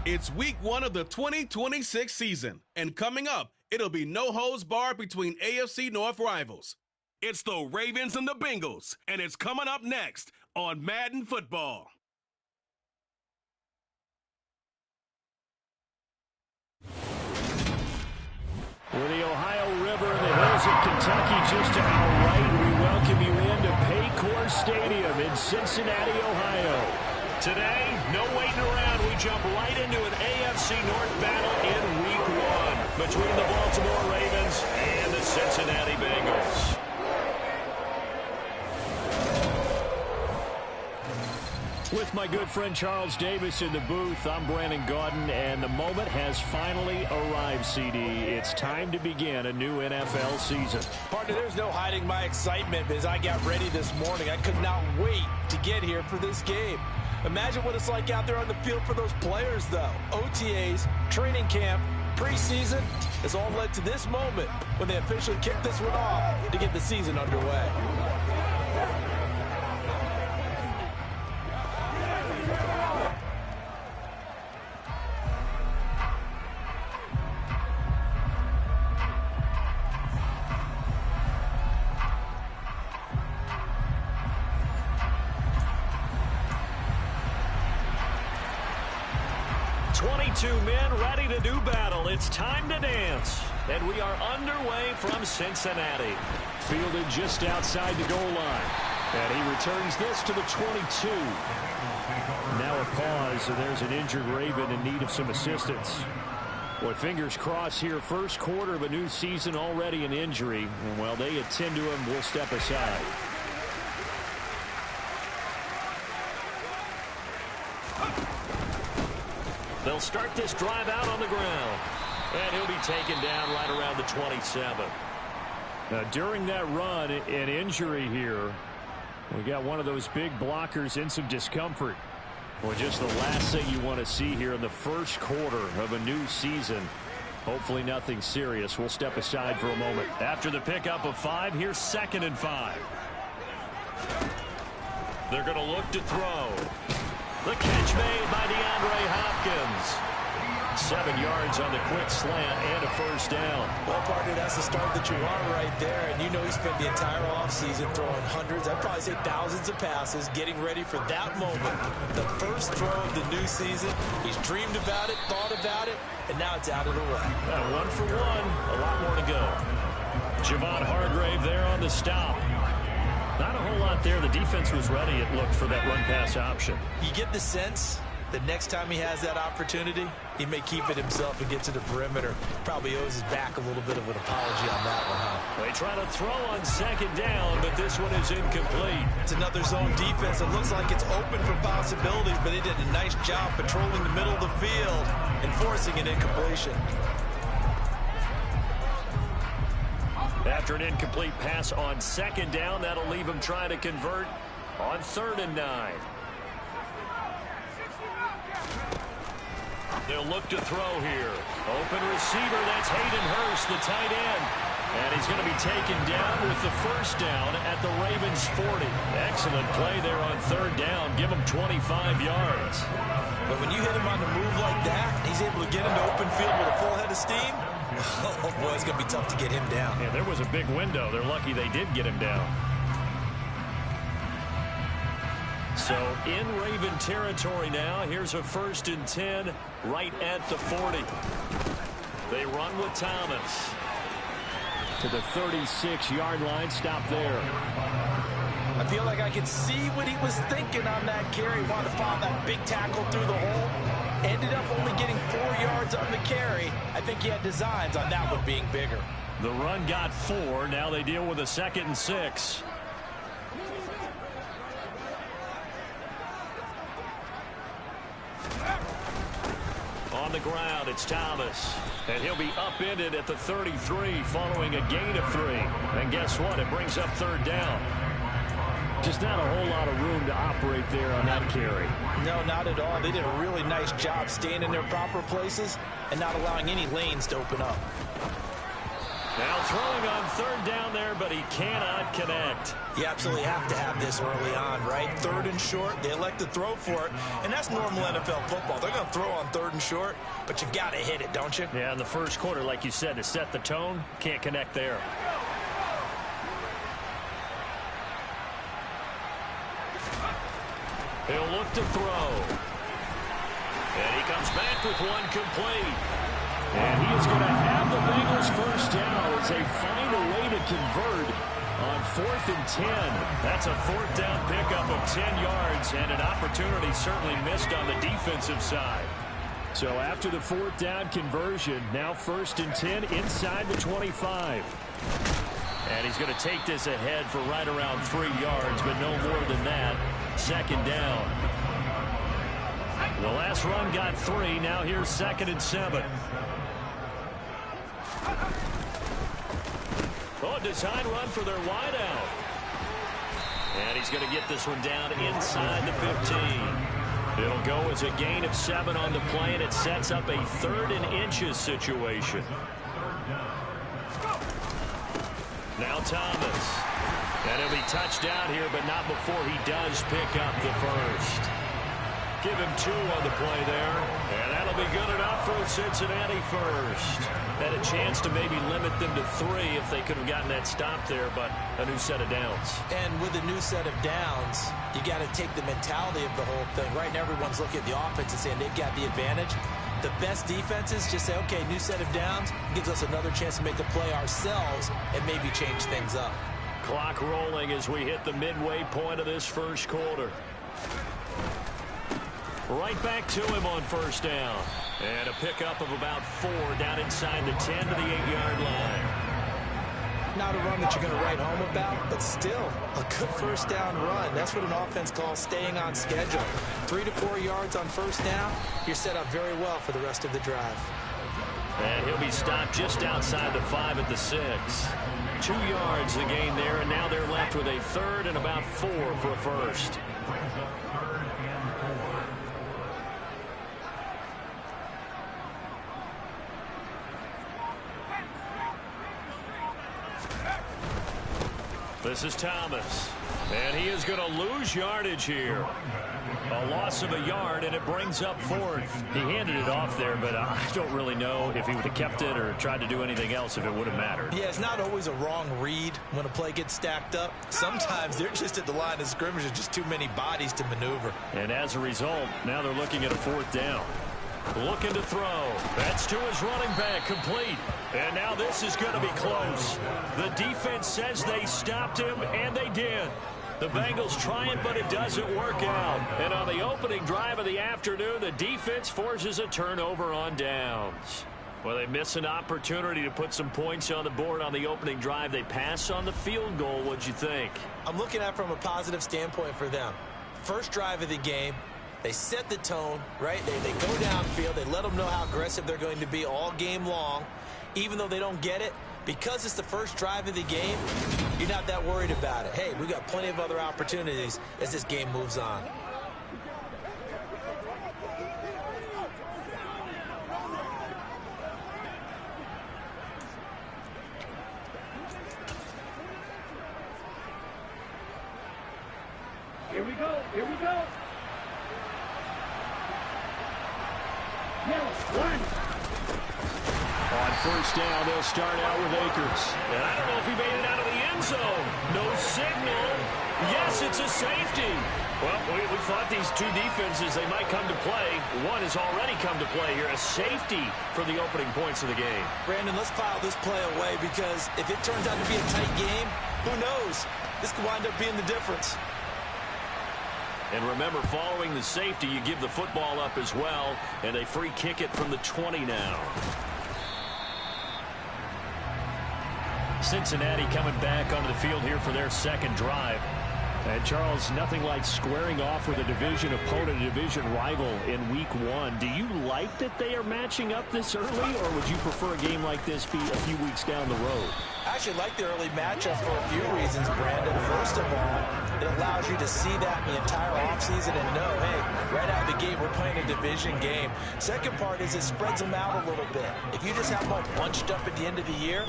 It's week 1 of the 2026 season, and coming up, it'll be no holds barred between AFC North rivals. It's the Ravens and the Bengals, and it's coming up next on Madden Football. With the Ohio River and the hills of Kentucky just to our right, we welcome you into Paycor Stadium in Cincinnati, Ohio. Today, no waiting around. We jump right into an AFC North battle in Week 1 between the Baltimore Ravens and the Cincinnati Bengals. With my good friend Charles Davis in the booth, I'm Brandon Gaudin, and the moment has finally arrived, CD. It's time to begin a new NFL season. Partner, there's no hiding my excitement as I got ready this morning. I could not wait to get here for this game. Imagine what it's like out there on the field for those players, though. OTAs, training camp, preseason has all led to this moment when they officially kick this one off to get the season underway. 22 men ready to do battle. It's time to dance. And we are underway from Cincinnati. Fielded just outside the goal line. And he returns this to the 22. Now a pause, and there's an injured Raven in need of some assistance. Boy, fingers crossed here. First quarter of a new season, already an injury. And while they attend to him, we'll step aside. They'll start this drive out on the ground. And he'll be taken down right around the 27. Now, during that run, an injury here. We got one of those big blockers in some discomfort. Well, just the last thing you want to see here in the first quarter of a new season. Hopefully nothing serious. We'll step aside for a moment. After the pickup of 5, here's 2nd and 5. They're going to look to throw. The catch made by DeAndre Hopkins. 7 yards on the quick slant and a first down. Well, partner, that's the start that you want right there. And you know he spent the entire offseason throwing hundreds, I'd probably say thousands of passes, getting ready for that moment. The first throw of the new season. He's dreamed about it, thought about it, and now it's out of the way. 1 for 1. A lot more to go. Javon Hargrave there on the stop. Not a whole lot there. The defense was ready, it looked, for that run-pass option. You get the sense that next time he has that opportunity, he may keep it himself and get to the perimeter. Probably owes his back a little bit of an apology on that one, huh? They try to throw on 2nd down, but this one is incomplete. It's another zone defense. It looks like it's open for possibilities, but they did a nice job patrolling the middle of the field and forcing an incompletion. After an incomplete pass on 2nd down, that'll leave him trying to convert on 3rd and 9. They'll look to throw here. Open receiver, that's Hayden Hurst, the tight end. And he's going to be taken down with the first down at the Ravens 40. Excellent play there on 3rd down. Give him 25 yards. But when you hit him on the move like that, he's able to get into open field with a full head of steam. Oh, boy, it's going to be tough to get him down. Yeah, there was a big window. They're lucky they did get him down. So in Raven territory now. Here's a 1st and 10 right at the 40. They run with Thomas. To the 36-yard line. Stop there. I feel like I could see what he was thinking on that carry. Wanted to find that big tackle through the hole. Ended up only getting 4 yards on the carry. I think he had designs on that one being bigger. The run got 4. Now they deal with a 2nd and 6. On the ground, it's Thomas. And he'll be upended at the 33 following a gain of 3. And guess what? It brings up 3rd down. Just not a whole lot of room to operate there on that carry. No, not at all. They did a really nice job staying in their proper places and not allowing any lanes to open up. Now throwing on third down there, but he cannot connect. You absolutely have to have this early on, right? Third and short, they elect to throw for it, and that's normal NFL football. They're going to throw on third and short, but you got to hit it, don't you? Yeah, in the first quarter, like you said, to set the tone, can't connect there. He'll look to throw. And he comes back with one complete. And he is going to have the Bengals first down as they find a way to convert on 4th and 10. That's a fourth down pickup of 10 yards and an opportunity certainly missed on the defensive side. So after the fourth down conversion, now 1st and 10 inside the 25. And he's going to take this ahead for right around 3 yards, but no more than that. 2nd down. The last run got 3. Now here's 2nd and 7. Oh, design run for their wideout. And he's going to get this one down inside the 15. It'll go as a gain of 7 on the play, and it sets up a 3rd and inches situation. Now Thomas. And he'll be touched down here, but not before he does pick up the first. Give him 2 on the play there. And that'll be good enough for Cincinnati first. Had a chance to maybe limit them to 3 if they could have gotten that stop there, but a new set of downs. And with a new set of downs, you got to take the mentality of the whole thing. Right now, everyone's looking at the offense and saying they've got the advantage. The best defenses just say, okay, new set of downs gives us another chance to make a play ourselves and maybe change things up. Clock rolling as we hit the midway point of this first quarter. Right back to him on first down. And a pickup of about 4 down inside the 10 to the 8-yard line. Not a run that you're going to write home about, but still a good first down run. That's what an offense calls staying on schedule. 3 to 4 yards on first down, you're set up very well for the rest of the drive. And he'll be stopped just outside the 5 at the 6. 2 yards the gain there, and now they're left with a 3rd and about 4 for a first. This is Thomas, and he is going to lose yardage here. A loss of a yard, and it brings up 4th. He handed it off there, but I don't really know if he would have kept it or tried to do anything else if it would have mattered. Yeah, it's not always a wrong read when a play gets stacked up. Sometimes they're just at the line of scrimmage. There's just too many bodies to maneuver. And as a result, now they're looking at a 4th down. Looking to throw. That's to his running back, complete. And now this is going to be close. The defense says they stopped him, and they did. The Bengals try it, but it doesn't work out. And on the opening drive of the afternoon, the defense forces a turnover on downs. Well, they miss an opportunity to put some points on the board on the opening drive. They pass on the field goal. What'd you think? I'm looking at it from a positive standpoint for them. First drive of the game. They set the tone, right? They go downfield. They let them know how aggressive they're going to be all game long. Even though they don't get it, because it's the first drive of the game, you're not that worried about it. Hey, we got plenty of other opportunities as this game moves on. Here we go. Here we go. One. On first down, they'll start out with Akers. And I don't know if he made it out of the end zone. No signal. Yes, it's a safety. Well, we thought these two defenses, they might come to play. One has already come to play here. A safety for the opening points of the game. Brandon, let's file this play away because if it turns out to be a tight game, who knows? This could wind up being the difference. And remember, following the safety, you give the football up as well, and they free kick it from the 20 now. Cincinnati coming back onto the field here for their second drive. And Charles, nothing like squaring off with a division opponent, a division rival in week 1. Do you like that they are matching up this early, or would you prefer a game like this be a few weeks down the road? I actually like the early matchup for a few reasons, Brandon. First of all, It allows you to see that the entire offseason and know, hey, right out of the gate, we're playing a division game. Second part is it spreads them out a little bit. If you just have them all bunched up at the end of the year,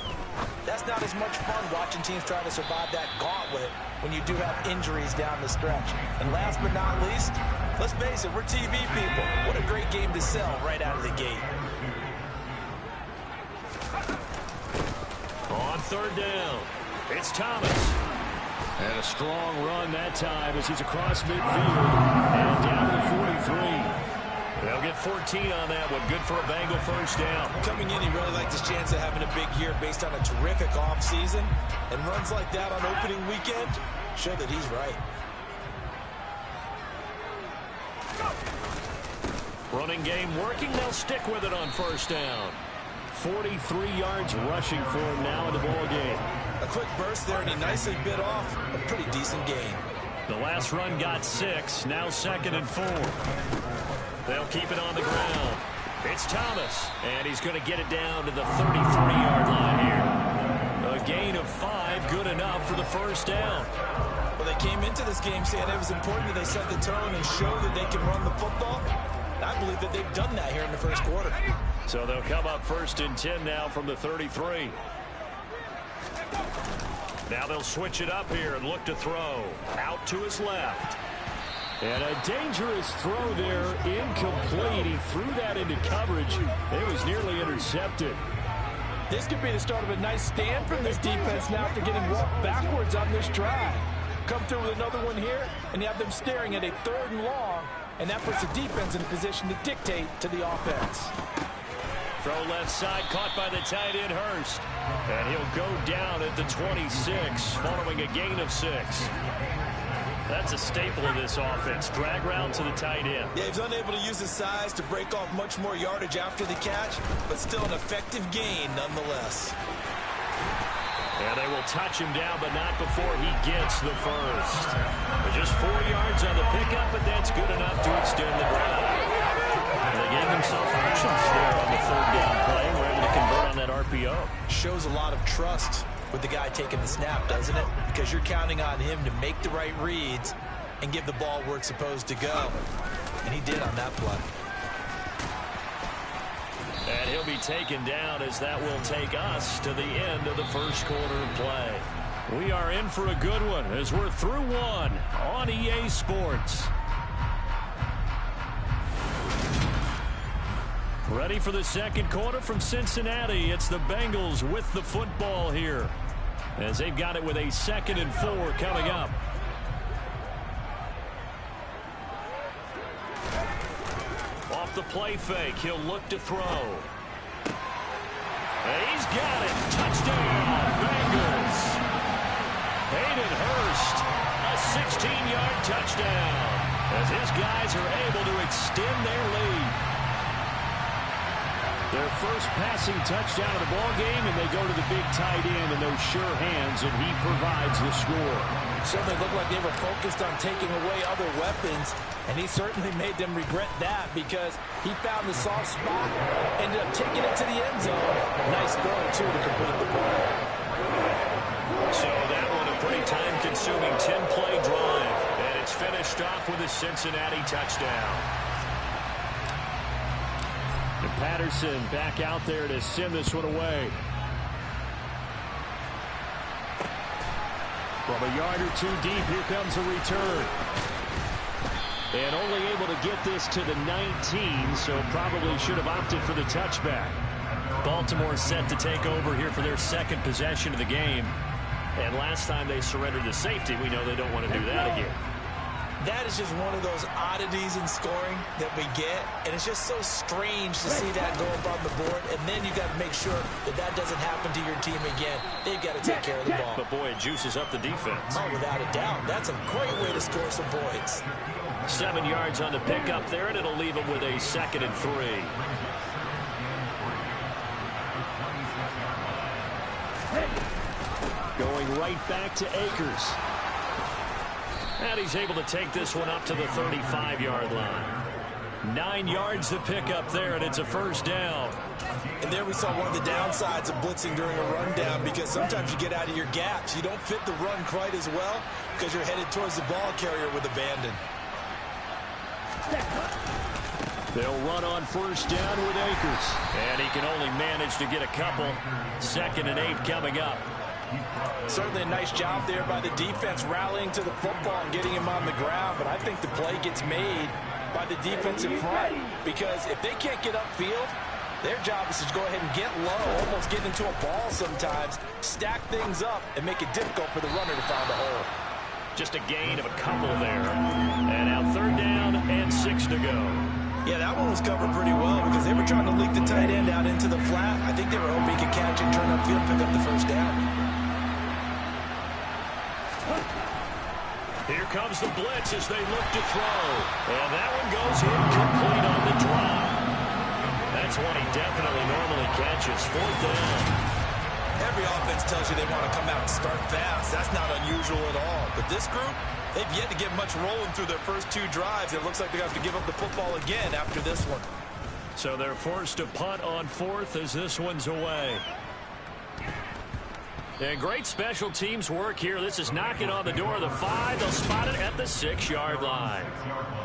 that's not as much fun watching teams try to survive that gauntlet when you do have injuries down the stretch. And last but not least, let's face it, we're TV people. What a great game to sell right out of the gate. On third down, it's Thomas. And a strong run that time as he's across midfield and down to the 43. They'll get 14 on that one. Good for a Bengal first down. Coming in, he really liked his chance of having a big year based on a terrific offseason. And runs like that on opening weekend show that he's right. Running game working. They'll stick with it on first down. 43 yards rushing for him now in the ball game. A quick burst there, and he nicely bit off a pretty decent gain. The last run got 6. Now 2nd and 4. They'll keep it on the ground. It's Thomas, and he's going to get it down to the 33-yard line here. A gain of 5, good enough for the first down. Well, they came into this game saying it was important that they set the tone and show that they can run the football. And I believe that they've done that here in the first quarter. So they'll come up 1st and 10 now from the 33. Now they'll switch it up here and look to throw. Out to his left. And a dangerous throw there, incomplete. He threw that into coverage. It was nearly intercepted. This could be the start of a nice stand from this defense now after getting walked backwards on this drive. Come through with another one here, and you have them staring at a 3rd and long, and that puts the defense in a position to dictate to the offense. Throw left side, caught by the tight end, Hurst. And he'll go down at the 26, following a gain of 6. That's a staple of this offense. Drag route to the tight end. Yeah, he's unable to use his size to break off much more yardage after the catch, but still an effective gain nonetheless. And they will touch him down, but not before he gets the first. But just 4 yards on the pickup, but that's good enough to extend the drive. And they gave themselves options there on the 3rd down play. We're able to convert on that RPO. Shows a lot of trust with the guy taking the snap, doesn't it? Because you're counting on him to make the right reads and give the ball where it's supposed to go. And he did on that play. And he'll be taken down as that will take us to the end of the first quarter of play. We are in for a good one as we're through one on EA Sports. Ready for the second quarter from Cincinnati. It's the Bengals with the football here as they've got it with a 2nd and 4 coming up. Off the play fake, he'll look to throw. And he's got it. Touchdown, Bengals. Hayden Hurst, a 16-yard touchdown as his guys are able to extend their lead. Their first passing touchdown of the ball game, and they go to the big tight end in those sure hands, and he provides the score. Certainly looked like they were focused on taking away other weapons, and he certainly made them regret that because he found the soft spot, ended up taking it to the end zone. Nice throw, too, to complete the play. So that one a pretty time-consuming 10-play drive, and it's finished off with a Cincinnati touchdown. And Patterson back out there to send this one away. From a yard or 2 deep, here comes a return. And only able to get this to the 19, so probably should have opted for the touchback. Baltimore set to take over here for their 2nd possession of the game. And last time they surrendered the safety, we know they don't want to do that again. That is just one of those oddities in scoring that we get, and it's just so strange to see that go up on the board, and then you got to make sure that that doesn't happen to your team again. They've got to take care of the ball. But boy, it juices up the defense. Oh, without a doubt. That's a great way to score some points. 7 yards on the pickup there, and it'll leave them with a 2nd and 3. Going right back to Akers. And he's able to take this one up to the 35-yard line. 9 yards to pick up there, and it's a first down. And there we saw one of the downsides of blitzing during a rundown because sometimes you get out of your gaps. You don't fit the run quite as well. because you're headed towards the ball carrier with abandon. They'll run on first down with Akers. And he can only manage to get a couple. 2nd and 8 coming up. Certainly a nice job there by the defense rallying to the football and getting him on the ground. But I think the play gets made by the defensive front, because if they can't get upfield, their job is to go ahead and get low, almost get into a ball sometimes, stack things up, and make it difficult for the runner to find a hole. Just a gain of a couple there. And now 3rd down and 6 to go. Yeah, that one was covered pretty well because they were trying to leak the tight end out into the flat. I think they were hoping he could catch and turn upfield and pick up the first down. Here comes the blitz as they look to throw. And that one goes incomplete on the drop. That's one he definitely normally catches. 4th down. Every offense tells you they want to come out and start fast. That's not unusual at all. But this group, they've yet to get much rolling through their first 2 drives. It looks like they're going to have to give up the football again after this one. So they're forced to punt on 4th as this one's away. And great special teams work here. This is knocking on the door of the 5. They'll spot it at the 6-yard line.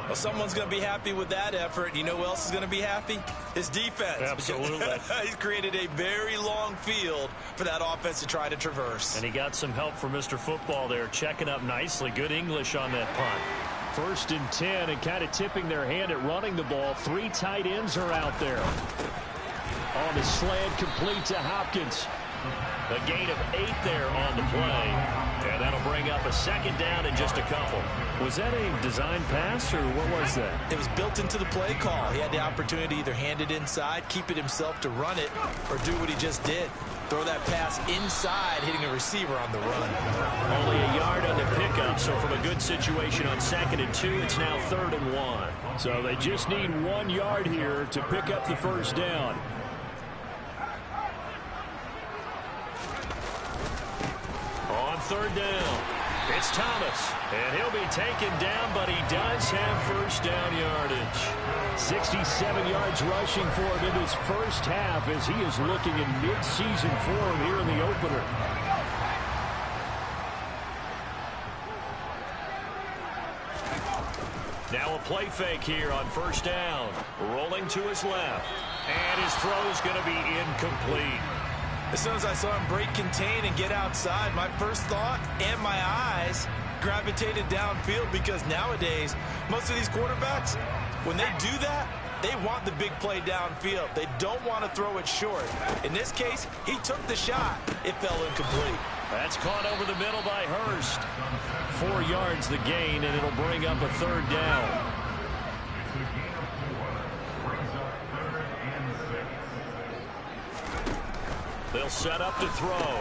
Well, someone's going to be happy with that effort. You know who else is going to be happy? His defense. Absolutely. He's created a very long field for that offense to try to traverse. And he got some help from Mr. Football there, checking up nicely. Good English on that punt. 1st and 10, and kind of tipping their hand at running the ball. 3 tight ends are out there. On the slant, complete to Hopkins. A gain of 8 there on the play. And that'll bring up a 2nd down and just a couple. Was that a design pass, or what was that? It was built into the play call. He had the opportunity to either hand it inside, keep it himself to run it, or do what he just did. Throw that pass inside, hitting a receiver on the run. Only a yard on the pickup, so from a good situation on 2nd and 2, it's now 3rd and 1. So they just need 1 yard here to pick up the first down. On 3rd down, it's Thomas, and he'll be taken down, but he does have first down yardage. 67 yards rushing for him in his first half as he is looking in mid-season form here in the opener. Now a play fake here on first down. Rolling to his left, and his throw's going to be incomplete. As soon as I saw him break contain and get outside, my first thought and my eyes gravitated downfield, because nowadays, most of these quarterbacks, when they do that, they want the big play downfield. They don't want to throw it short. In this case, he took the shot. It fell incomplete. That's caught over the middle by Hurst. 4 yards the gain, and it'll bring up a 3rd down. They'll set up to throw.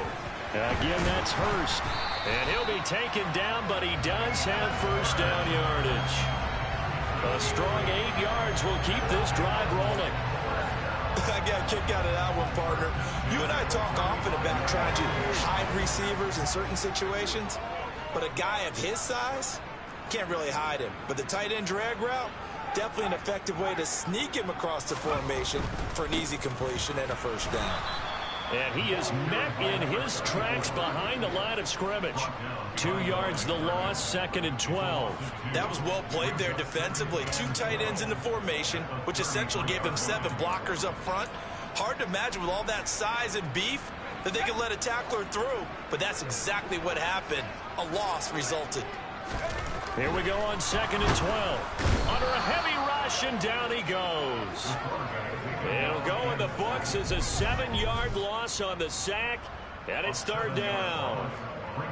Again, that's Hurst. And he'll be taken down, but he does have first down yardage. A strong 8 yards will keep this drive rolling. I got a kick out of that one, partner. You and I talk often about trying to hide receivers in certain situations, but a guy of his size can't really hide him. But the tight end drag route, definitely an effective way to sneak him across the formation for an easy completion and a first down. And he is met in his tracks behind the line of scrimmage. 2 yards the loss, 2nd and 12. That was well played there defensively. 2 tight ends in the formation, which essentially gave him 7 blockers up front. Hard to imagine with all that size and beef that they could let a tackler through, but that's exactly what happened. A loss resulted. Here we go on 2nd and 12. Under a heavy rush, and down he goes. It'll go in the books as a 7-yard loss on the sack, and it's 3rd down.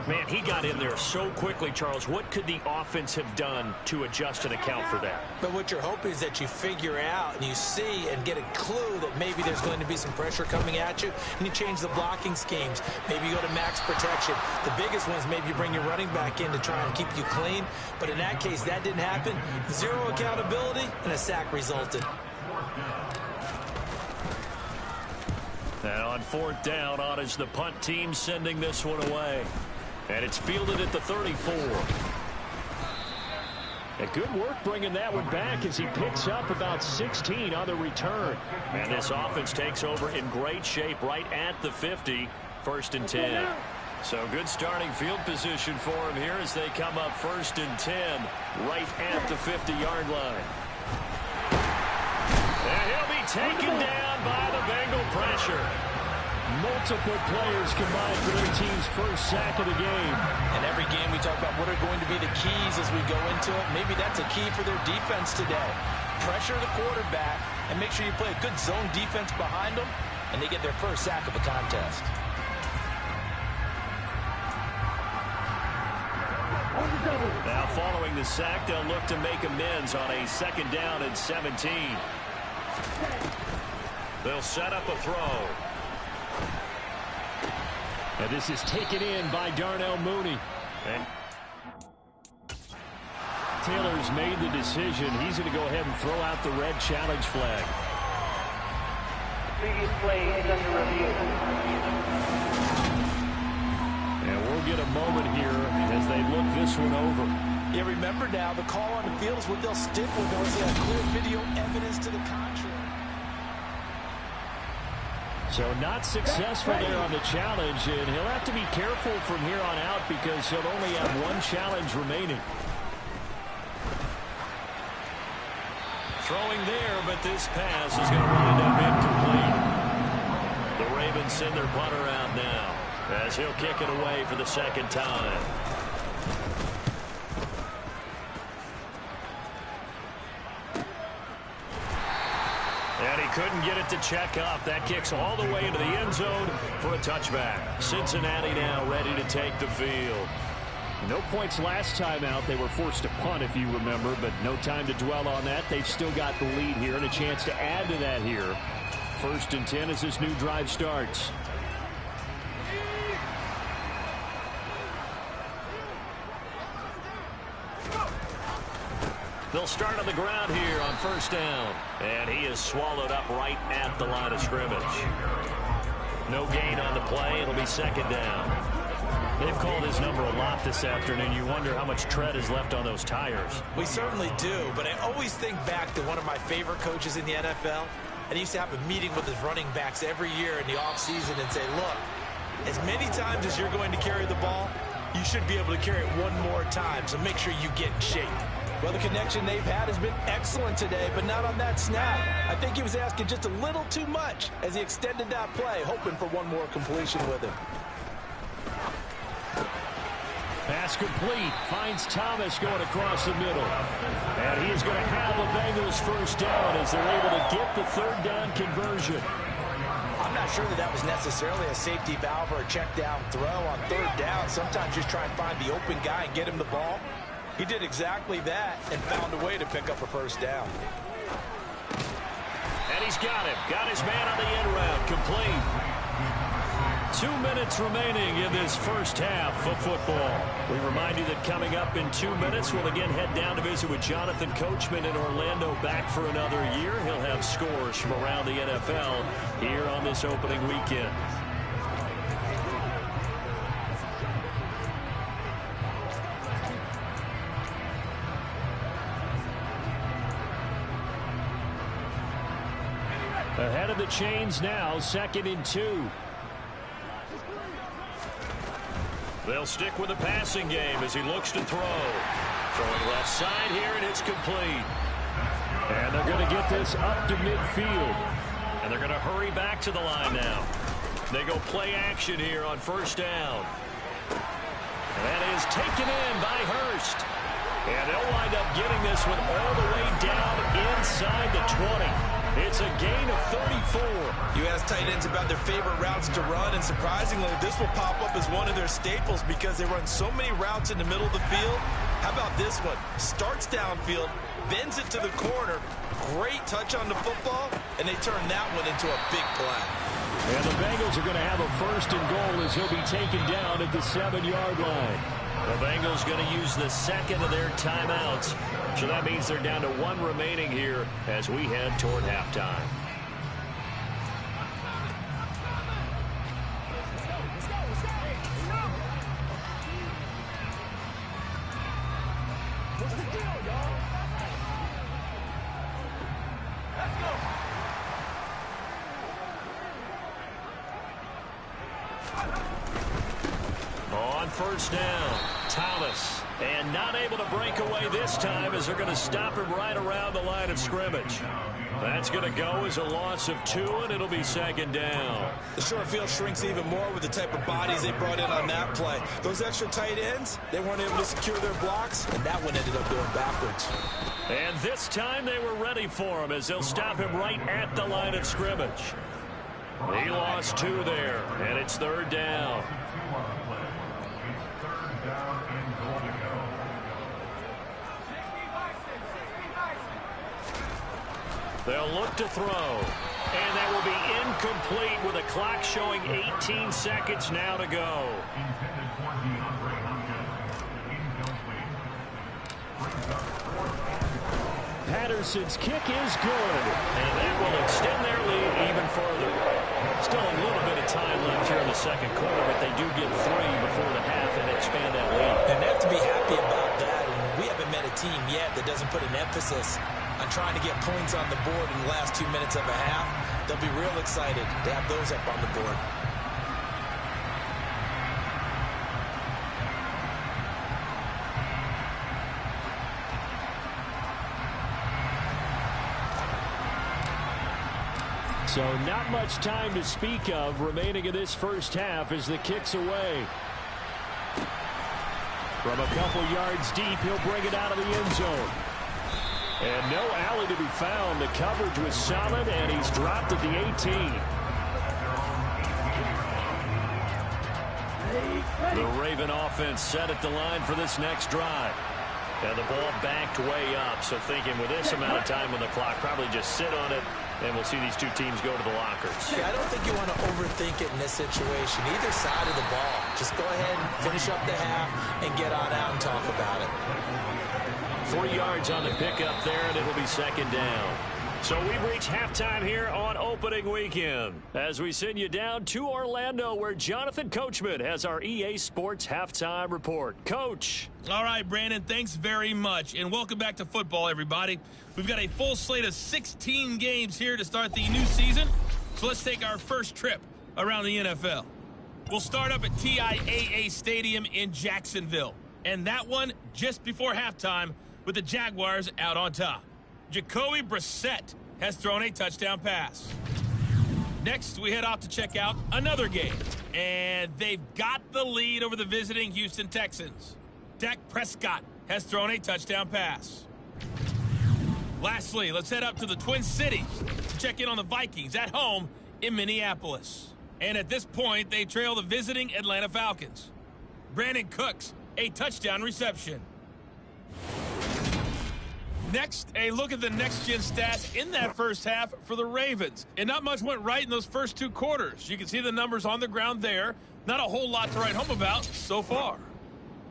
Man, he got in there so quickly, Charles. What could the offense have done to adjust and account for that? But what you're hoping is that you figure out and you see and get a clue that maybe there's going to be some pressure coming at you, and you change the blocking schemes. Maybe you go to max protection. The biggest one is maybe you bring your running back in to try and keep you clean. But in that case, that didn't happen. 0 accountability, and a sack resulted. And on 4th down, on is the punt team sending this one away. And it's fielded at the 34. A good work bringing that one back as he picks up about 16 on the return. And this offense takes over in great shape right at the 50. 1st and 10. So good starting field position for him here as they come up 1st and 10 right at the 50-yard line. And he'll be taken down by the Bengal pressure. Multiple players combined for their team's first sack of the game. And every game we talk about what are going to be the keys as we go into it. Maybe that's a key for their defense today. Pressure the quarterback and make sure you play a good zone defense behind them, and they get their first sack of the contest. Now following the sack, they'll look to make amends on a 2nd down and 17. They'll set up a throw. And this is taken in by Darnell Mooney. And Taylor's made the decision. He's going to go ahead and throw out the red challenge flag. Previous play is under review. And we'll get a moment here as they look this one over. Yeah, remember now, the call on the field is what they'll stick with unless they have clear video evidence to the contrary. So not successful there on the challenge, and he'll have to be careful from here on out because he'll only have one challenge remaining. throwing there, but this pass is going to wind up incomplete. The Ravens send their punter out now as he'll kick it away for the 2nd time. And he couldn't get it to check up. That kicks all the way into the end zone for a touchback. Cincinnati now ready to take the field. No points last time out. They were forced to punt, if you remember, but no time to dwell on that. They've still got the lead here and a chance to add to that here. 1st and 10 as this new drive starts. They'll start on the ground here on 1st down. And he is swallowed up right at the line of scrimmage. No gain on the play. It'll be 2nd down. They've called his number a lot this afternoon. You wonder how much tread is left on those tires. We certainly do, but I always think back to one of my favorite coaches in the NFL. And he used to have a meeting with his running backs every year in the offseason and say, look, as many times as you're going to carry the ball, you should be able to carry it one more time, so make sure you get in shape. Well, the connection they've had has been excellent today, but not on that snap. I think he was asking just a little too much as he extended that play, hoping for one more completion with him. Pass complete. Finds Thomas going across the middle. And he is going to have the Bengals 1st down as they're able to get the 3rd down conversion. I'm not sure that was necessarily a safety valve or a check down throw on 3rd down. Sometimes just try and find the open guy and get him the ball. He did exactly that and found a way to pick up a 1st down. And he's got him. Got his man on the end route. Complete. 2 minutes remaining in this 1st half of football. We remind you that coming up in 2 minutes, we'll again head down to visit with Jonathan Coachman in Orlando, back for another year. He'll have scores from around the NFL here on this opening weekend. Ahead of the chains now, 2nd and 2. They'll stick with the passing game as he looks to throw. Throwing left side here, and it's complete. And they're going to get this up to midfield. And they're going to hurry back to the line now. They go play action here on 1st down. And that is taken in by Hurst. And they'll wind up getting this one all the way down inside the 20. It's a gain of 34. You ask tight ends about their favorite routes to run, and surprisingly, this will pop up as one of their staples because they run so many routes in the middle of the field. How about this one? Starts downfield, bends it to the corner, great touch on the football, and they turn that one into a big play. And the Bengals are going to have a 1st and goal as he'll be taken down at the 7-yard line. The Bengals going to use the 2nd of their timeouts. So that means they're down to 1 remaining here as we head toward halftime. on first down. Thomas. And not able to break away this time as they're going to stop him right around the line of scrimmage. That's going to go as a loss of 2, and it'll be second down. The short field shrinks even more with the type of bodies they brought in on that play. Those extra tight ends, they weren't able to secure their blocks, and that one ended up going backwards. And this time they were ready for him as they'll stop him right at the line of scrimmage. He lost 2 there, and it's third down. They'll look to throw, and that will be incomplete with a clock showing 18 seconds now to go. Patterson's kick is good. And that will extend their lead even further. Still a little bit of time left here in the second quarter, but they do get 3 before the half and expand that lead. And they have to be happy about that. And we haven't met a team yet that doesn't put an emphasis on trying to get points on the board in the last 2 minutes of a half. They'll be real excited to have those up on the board. So not much time to speak of remaining in this first half as the kick's away. From a couple yards deep, he'll bring it out of the end zone. And no alley to be found. The coverage was solid, and he's dropped at the 18. The Raven offense set at the line for this next drive. And the ball backed way up, so thinking with this amount of time on the clock, probably just sit on it, and we'll see these two teams go to the lockers. Yeah, I don't think you want to overthink it in this situation. Either side of the ball. Just go ahead and finish up the half and get on out and talk about it. 3 yards on the pickup there, and it'll be second down. So we've reached halftime here on opening weekend as we send you down to Orlando where Jonathan Coachman has our EA Sports halftime report. Coach. All right, Brandon, thanks very much. And welcome back to football, everybody. We've got a full slate of 16 games here to start the new season. So let's take our first trip around the NFL. We'll start up at TIAA Stadium in Jacksonville. And that one just before halftime with the Jaguars out on top. Jacoby Brissett has thrown a touchdown pass. Next, we head off to check out another game. And they've got the lead over the visiting Houston Texans. Dak Prescott has thrown a touchdown pass. Lastly, let's head up to the Twin Cities to check in on the Vikings at home in Minneapolis. And at this point, they trail the visiting Atlanta Falcons. Brandon Cooks, a touchdown reception. Next, a look at the next-gen stats in that first half for the Ravens. And not much went right in those first 2 quarters. You can see the numbers on the ground there. Not a whole lot to write home about so far.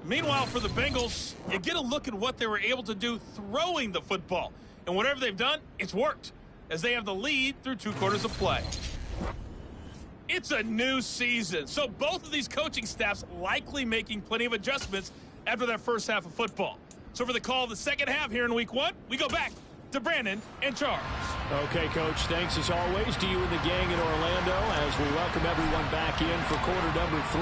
Meanwhile, for the Bengals, you get a look at what they were able to do throwing the football. And whatever they've done, it's worked, as they have the lead through 2 quarters of play. It's a new season, so both of these coaching staffs likely making plenty of adjustments after that first half of football. So for the call of the second half here in week 1, we go back to Brandon and Charles. Okay, Coach, thanks as always to you and the gang in Orlando as we welcome everyone back in for quarter number 3.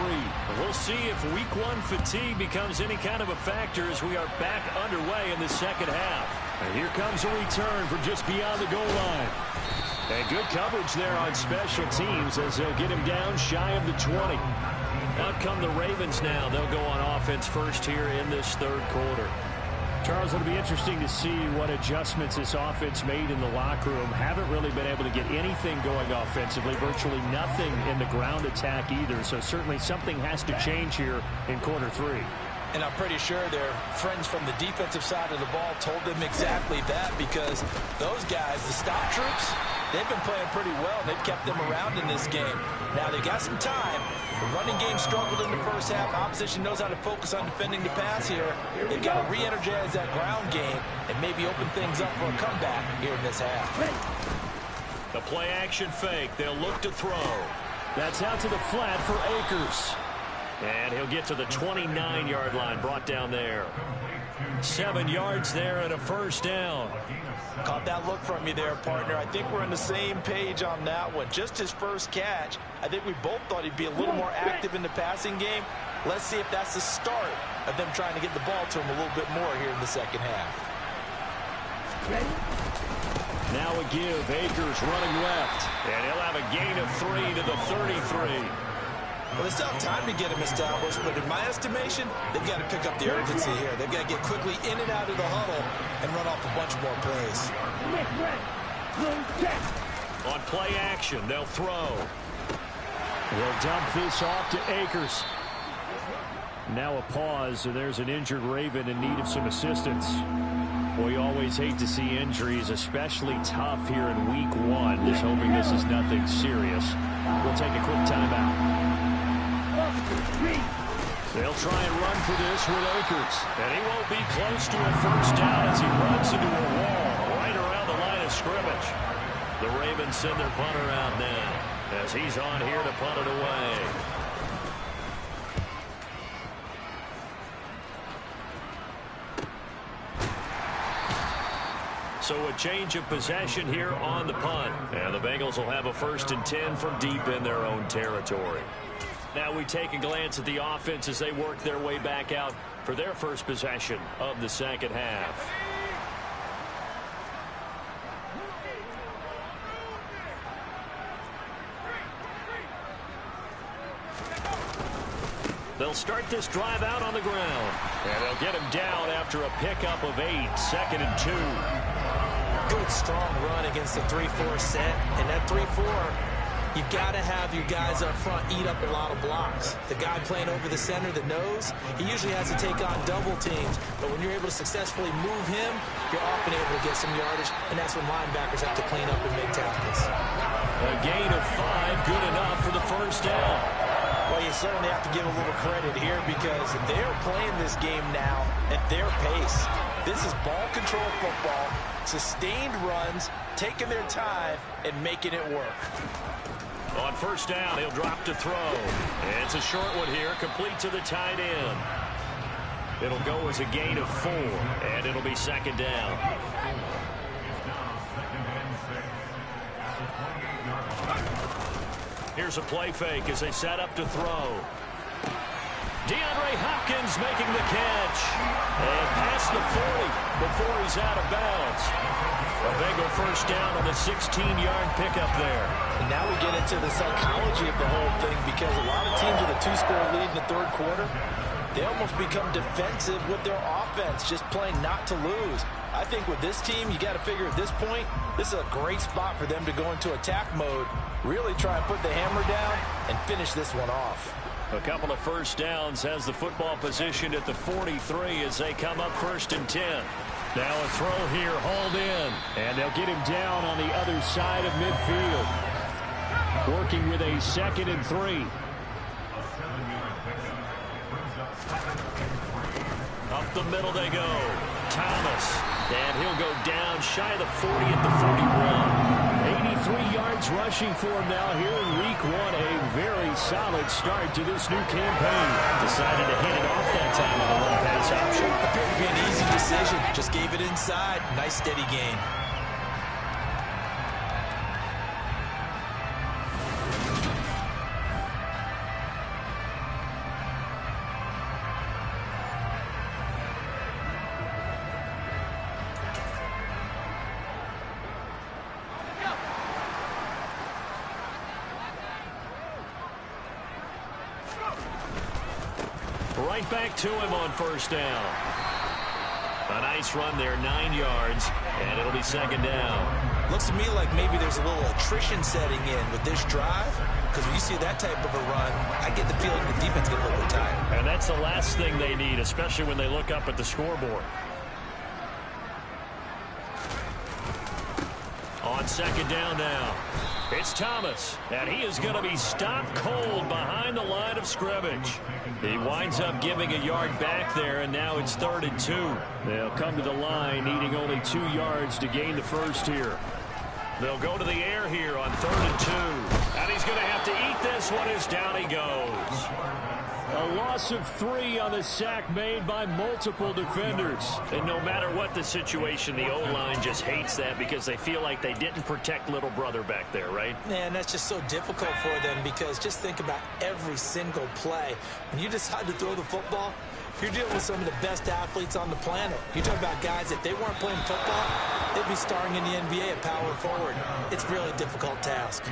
We'll see if week 1 fatigue becomes any kind of a factor as we are back underway in the second half. And here comes a return from just beyond the goal line. And good coverage there on special teams as they'll get him down shy of the 20. Out come the Ravens now. They'll go on offense first here in this third quarter. Charles, it'll be interesting to see what adjustments this offense made in the locker room. Haven't really been able to get anything going offensively, virtually nothing in the ground attack either. So certainly something has to change here in quarter 3. And I'm pretty sure their friends from the defensive side of the ball told them exactly that, because those guys, the stop troops, they've been playing pretty well. They've kept them around in this game. Now they got some time. The running game struggled in the first half. Opposition knows how to focus on defending the pass here. They've got to re-energize that ground game and maybe open things up for a comeback here in this half. The play action fake. They'll look to throw. That's out to the flat for Akers. And he'll get to the 29-yard line, brought down there. 7 yards there and a first down. Caught that look from you there, partner. I think we're on the same page on that one. Just his first catch. I think we both thought he'd be a little more active in the passing game. Let's see if that's the start of them trying to get the ball to him a little bit more here in the second half. Ready? Now a give. Akers running left. And he'll have a gain of 3 to the 33. Well, they still have time to get him established, but in my estimation, they've got to pick up the urgency here. They've got to get quickly in and out of the huddle and run off a bunch more plays. On play action, they'll throw. They'll dump this off to Akers. Now a pause, and there's an injured Raven in need of some assistance. Well, you always hate to see injuries, especially tough here in week 1. Just hoping this is nothing serious. We'll take a quick timeout. They'll try and run for this with Akers. And he won't be close to a first down as he runs into a wall right around the line of scrimmage. The Ravens send their punter out now as he's on here to punt it away. So a change of possession here on the punt. And the Bengals will have a 1st and 10 from deep in their own territory. Now we take a glance at the offense as they work their way back out for their first possession of the second half. They'll start this drive out on the ground. And they'll get him down after a pickup of 8, 2nd and 2. Good, strong run against the 3-4 set. And that 3-4, you've got to have your guys up front eat up a lot of blocks. The guy playing over the center, the nose, he usually has to take on double teams. But when you're able to successfully move him, you're often able to get some yardage. And that's when linebackers have to clean up and make tackles. A gain of 5, good enough for the first down. Well, you certainly have to give a little credit here because they're playing this game now at their pace. This is ball control football, sustained runs, taking their time, and making it work. On first down, he'll drop to throw. And it's a short one here, complete to the tight end. It'll go as a gain of 4, and it'll be 2nd down. Here's a play fake as they set up to throw. DeAndre Hopkins making the catch. And past the 40 before he's out of bounds. A Bengal first down on the 16-yard pickup there. And now we get into the psychology of the whole thing because a lot of teams with a 2-score lead in the 3rd quarter, they almost become defensive with their offense, just playing not to lose. I think with this team, you got to figure at this point, this is a great spot for them to go into attack mode, really try and put the hammer down and finish this one off. A couple of first downs has the football position at the 43 as they come up 1st and 10. Now a throw here, hauled in. And they'll get him down on the other side of midfield. Working with a 2nd and 3. Up the middle they go. Thomas. And he'll go down shy of the 40 at the 41. 83 yards rushing for him now here in week 1. A very solid start to this new campaign. Decided to hit it off that time on the run pass option. Appeared to be an easy decision. Just gave it inside. Nice steady gain. Right back to him on first down. A nice run there, 9 yards, and it'll be 2nd down. Looks to me like maybe there's a little attrition setting in with this drive, because when you see that type of a run, I get the feeling the defense gets a little bit tired. And that's the last thing they need, especially when they look up at the scoreboard. On 2nd down now. It's Thomas, and he is going to be stopped cold behind the line of scrimmage. He winds up giving a yard back there, and now it's 3rd and 2. They'll come to the line, needing only 2 yards to gain the first here. They'll go to the air here on 3rd and 2. And he's going to have to eat this one as down he goes. A loss of 3 on the sack made by multiple defenders. And no matter what the situation, the O-line just hates that because they feel like they didn't protect little brother back there, right? Man, that's just so difficult for them because just think about every single play. When you decide to throw the football, you're dealing with some of the best athletes on the planet. You're talking about guys, if they weren't playing football, they'd be starring in the NBA at power forward. It's a really difficult task.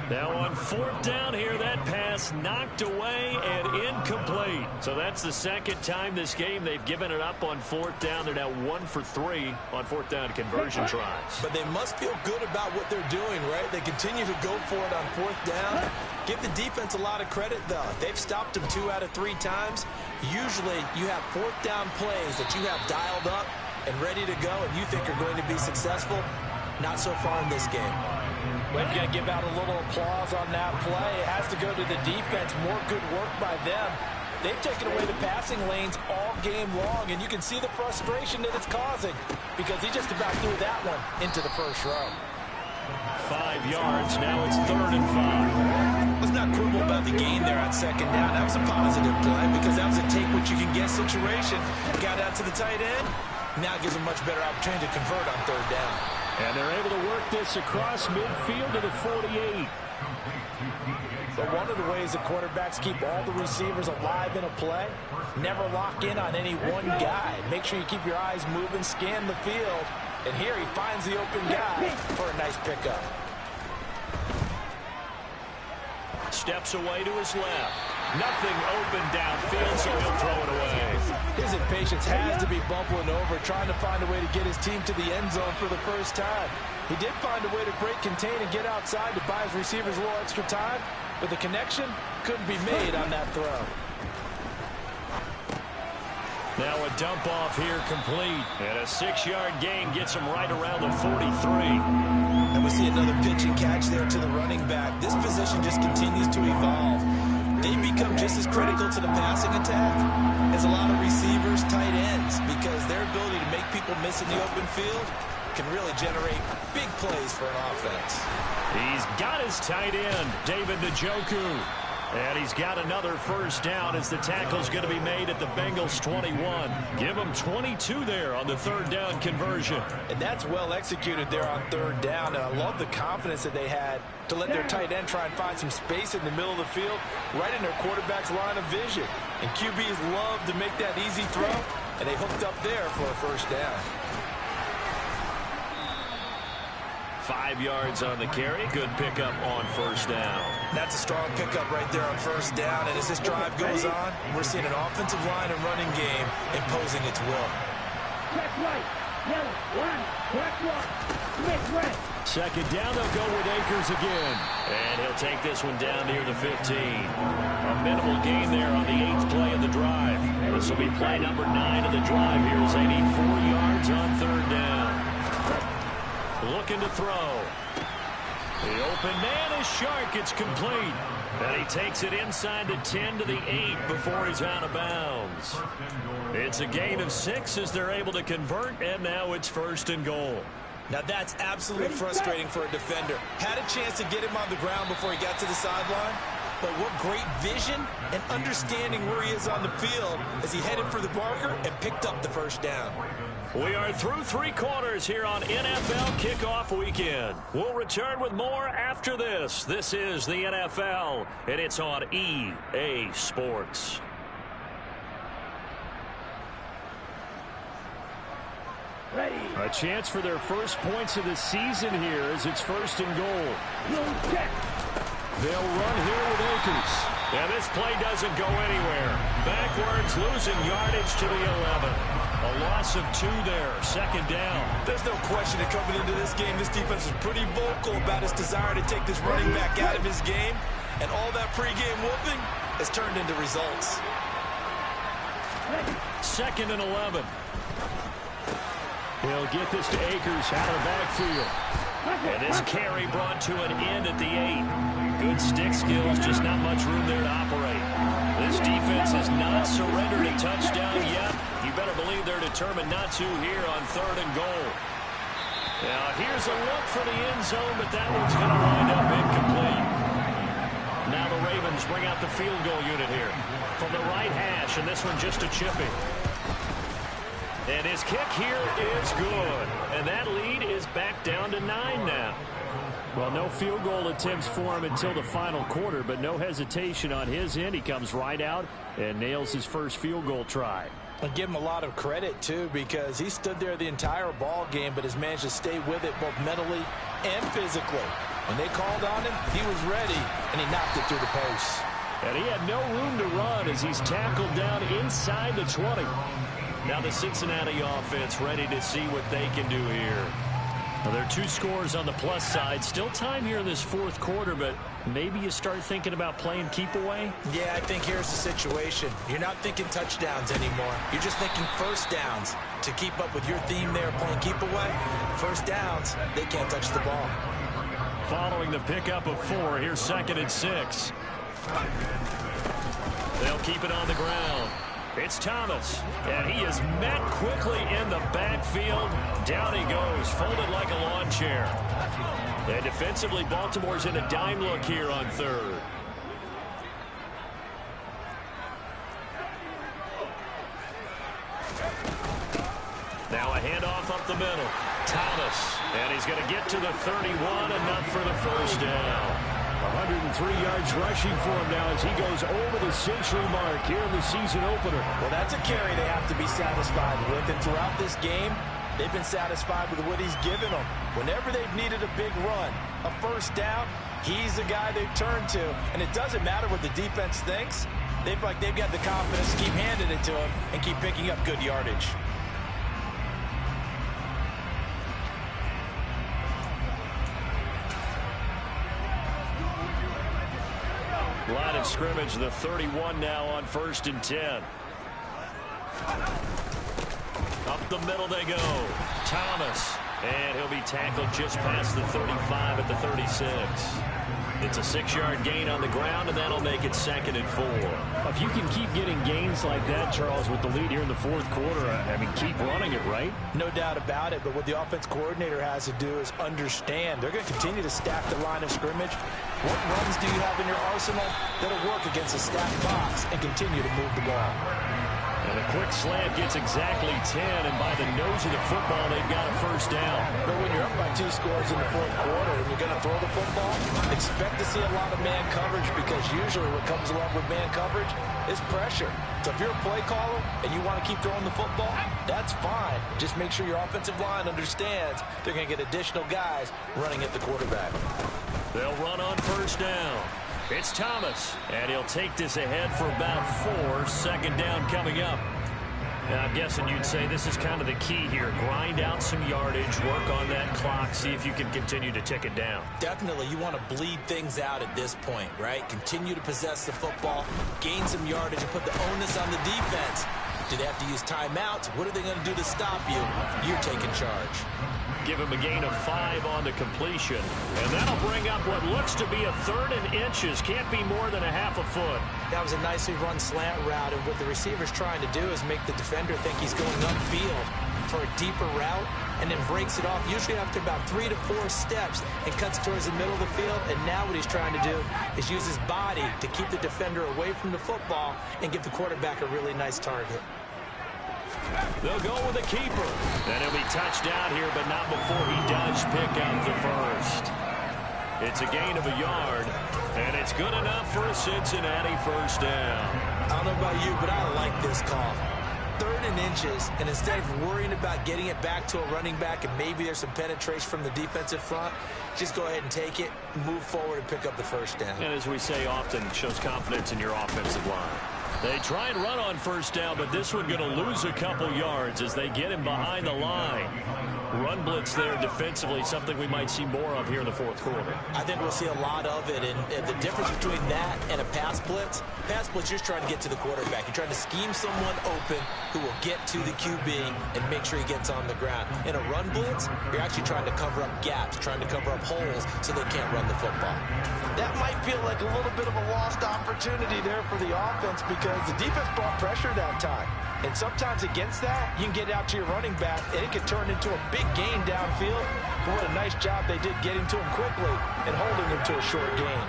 Now on 4th down here, that pass knocked away and incomplete. So that's the second time this game they've given it up on 4th down. They're now 1 for 3 on 4th down conversion tries. But they must feel good about what they're doing, right? They continue to go for it on 4th down. Give the defense a lot of credit, though. They've stopped them 2 out of 3 times. Usually you have 4th down plays that you have dialed up and ready to go and you think are going to be successful. Not so far in this game. Well, you got to give out a little applause on that play. It has to go to the defense. More good work by them. They've taken away the passing lanes all game long, and you can see the frustration that it's causing because he just about threw that one into the first row. 5 yards. Now it's 3rd and 5. Let's not quibble about the gain there on 2nd down. That was a positive play because that was a take-what-you-can-get situation. Got out to the tight end. Now it gives them a much better opportunity to convert on 3rd down. And they're able to work this across midfield to the 48. So one of the ways the quarterbacks keep all the receivers alive in a play, never lock in on any one guy. Make sure you keep your eyes moving, scan the field. And here he finds the open guy for a nice pickup. Steps away to his left. Nothing open downfield, so he'll throw it away. His impatience has to be bubbling over, trying to find a way to get his team to the end zone for the first time. He did find a way to break contain and get outside to buy his receivers a little extra time, but the connection couldn't be made on that throw. Now a dump off here complete. And a 6-yard gain gets him right around the 43. And we see another pitch and catch there to the running back. This position just continues to evolve. They become just as critical to the passing attack as a lot of receivers, tight ends, because their ability to make people miss in the open field can really generate big plays for an offense. He's got his tight end, David Njoku. And he's got another first down as the tackle's going to be made at the Bengals 21. Give them 22 there on the 3rd down conversion. And that's well executed there on 3rd down. And I love the confidence that they had to let their tight end try and find some space in the middle of the field, right in their quarterback's line of vision. And QBs love to make that easy throw, and they hooked up there for a first down. 5 yards on the carry. Good pickup on first down. That's a strong pickup right there on first down. And as this drive goes on, we're seeing an offensive line and running game imposing its will. Check right. Yellow. One. Check one. Switch right. 2nd down, they'll go with Akers again. And he'll take this one down near the 15. A minimal gain there on the 8th play of the drive. This will be play number 9 of the drive here as they need 4 yards on 3rd down. Looking to throw. The open man is Shark. It's complete. And he takes it inside the 10 to the 8 before he's out of bounds. It's a gain of 6 as they're able to convert, and now it's 1st and goal. Now that's absolutely frustrating for a defender. Had a chance to get him on the ground before he got to the sideline, but what great vision and understanding where he is on the field as he headed for the marker and picked up the first down. We are through 3 quarters here on NFL Kickoff Weekend. We'll return with more after this. This is the NFL, and it's on EA Sports. Ready. A chance for their first points of the season here as it's 1st and goal. No check. They'll run here with Akers. And this play doesn't go anywhere. Backwards, losing yardage to the 11. A loss of 2 there, 2nd down. There's no question that coming into this game, this defense is pretty vocal about its desire to take this running back out of his game. And all that pregame whooping has turned into results. 2nd and 11. He'll get this to Akers out of the backfield. And this carry brought to an end at the 8. Good stick skills, just not much room there to operate. This defense has not surrendered a touchdown yet. You better believe they're determined not to here on 3rd and goal. Now here's a look for the end zone, but that one's going to wind up incomplete. Now the Ravens bring out the field goal unit here from the right hash, and this one just a chipping. And his kick here is good. And that lead is back down to 9 now. Well, no field goal attempts for him until the final quarter, but no hesitation on his end. He comes right out and nails his first field goal try. And give him a lot of credit, too, because he stood there the entire ball game, but has managed to stay with it both mentally and physically. When they called on him, he was ready, and he knocked it through the post. And he had no room to run as he's tackled down inside the 20. Now the Cincinnati offense ready to see what they can do here. Well, there are 2 scores on the plus side. Still time here in this fourth quarter, but maybe you start thinking about playing keep away? Yeah, I think here's the situation. You're not thinking touchdowns anymore. You're just thinking first downs. To keep up with your theme there, playing keep away, first downs, they can't touch the ball. Following the pickup of 4, here's 2nd and 6. They'll keep it on the ground. It's Thomas, and he is met quickly in the backfield. Down he goes, folded like a lawn chair. And defensively, Baltimore's in a dime look here on 3rd. Now a handoff up the middle. Thomas, and he's going to get to the 31, enough for the first down. 103 yards rushing for him now as he goes over the century mark here in the season opener. Well, that's a carry they have to be satisfied with. And throughout this game, they've been satisfied with what he's given them. Whenever they've needed a big run, a first down, he's the guy they've turned to. And it doesn't matter what the defense thinks. They've got the confidence to keep handing it to him and keep picking up good yardage. Line of scrimmage, the 31 now on 1st and 10. Up the middle they go. Thomas, and he'll be tackled just past the 35 at the 36. It's a 6-yard gain on the ground, and that'll make it 2nd and 4. If you can keep getting gains like that, Charles, with the lead here in the fourth quarter, I mean, keep running it, right? No doubt about it, but what the offense coordinator has to do is understand. They're going to continue to stack the line of scrimmage. What runs do you have in your arsenal that'll work against a stacked box and continue to move the ball? And a quick slant gets exactly 10, and by the nose of the football, they've got a first down. But when you're up by 2 scores in the fourth quarter and you're going to throw the football, expect to see a lot of man coverage, because usually what comes along with man coverage is pressure. So if you're a play caller and you want to keep throwing the football, that's fine. Just make sure your offensive line understands they're going to get additional guys running at the quarterback. They'll run on first down. It's Thomas, and he'll take this ahead for about 4. 2nd down coming up. Now, I'm guessing you'd say this is kind of the key here. Grind out some yardage, work on that clock, see if you can continue to tick it down. Definitely, you want to bleed things out at this point, right? Continue to possess the football, gain some yardage, and put the onus on the defense. Do they have to use timeouts? What are they going to do to stop you? You're taking charge. Give him a gain of 5 on the completion. And that'll bring up what looks to be a 3rd and inches. Can't be more than a half a foot. That was a nicely run slant route, and what the receiver's trying to do is make the defender think he's going upfield for a deeper route, and then breaks it off, usually after about 3 to 4 steps, and cuts towards the middle of the field. And now what he's trying to do is use his body to keep the defender away from the football and give the quarterback a really nice target. They'll go with a keeper. And he'll be touched down here, but not before he does pick up the first. It's a gain of a yard, and it's good enough for a Cincinnati first down. I don't know about you, but I like this call. 3rd and inches, and instead of worrying about getting it back to a running back and maybe there's some penetration from the defensive front, just go ahead and take it, move forward, and pick up the first down. And as we say often, it shows confidence in your offensive line. They try and run on first down, but this one going to lose a couple yards as they get him behind the line. Run blitz there defensively, something we might see more of here in the fourth quarter. I think we'll see a lot of it, and the difference between that and a pass blitz, you're just trying to get to the quarterback. You're trying to scheme someone open who will get to the QB and make sure he gets on the ground. In a run blitz, you're actually trying to cover up gaps, trying to cover up holes so they can't run the football. That might feel like a little bit of a lost opportunity there for the offense because the defense brought pressure that time. And sometimes against that, you can get out to your running back, and it can turn into a big gain downfield. But what a nice job they did getting to him quickly and holding him to a short gain.